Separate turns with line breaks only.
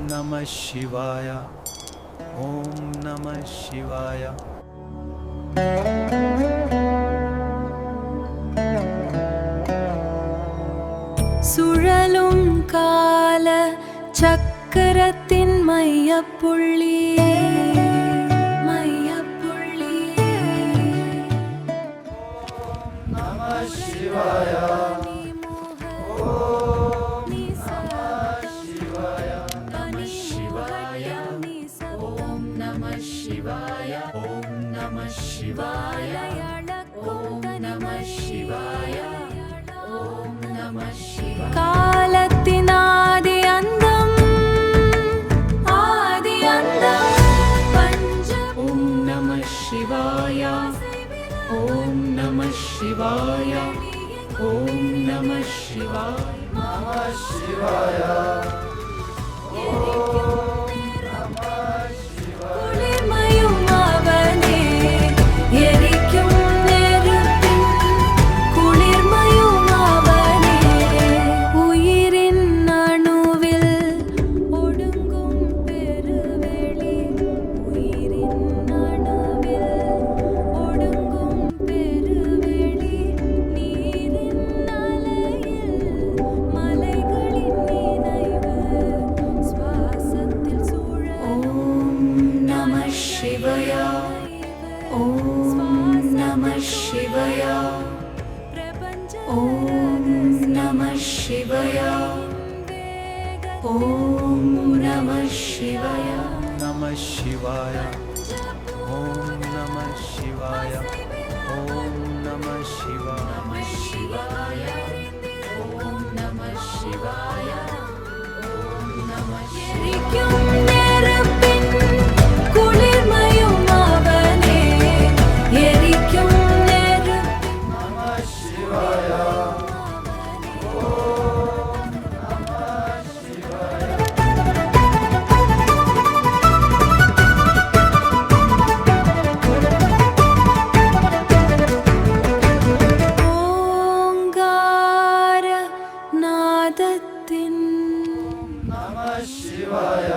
நம சிவாய. ஓம் நம சிவாய.
சுழலும் கால சக்கரத்தின் மையப்புள்ளி
நம சிவாய.
காலத்தின் ஆதி அந்தம் பஞ்ச.
ஓம் நம சிவாய. ஓம் நம சிவாய. ஓம் நம சிவாய.
நம சிவாய.
குளிர்மையும் அவனே எரிக்கும் நெருப்பின் குளிர்மையும் அவனே. உயிரின் அணுவில் ஒடுங்கும் பெருவெளி. உயிரின் அணுவில் ஒடுங்கும் பெருவெளி. நீரின் அலையில் மலைகளின் நினைவு சுவாசத்தில் சுழலும்.
நம சிவாய. ஓம் நம சிவாய. ஓம் நம சிவாய. ஓம் நம சிவாய.
நம சிவாய. ஓம் நம சிவாய. ஓம் நம சிவாய.
எரிக்கும் நெருப்பின் குளிர்மையும் அவனே எரிக்கும் நெருப்பின்.
நம சிவாய.
ஓங்கார நாதத்தின்
நம சிவாய.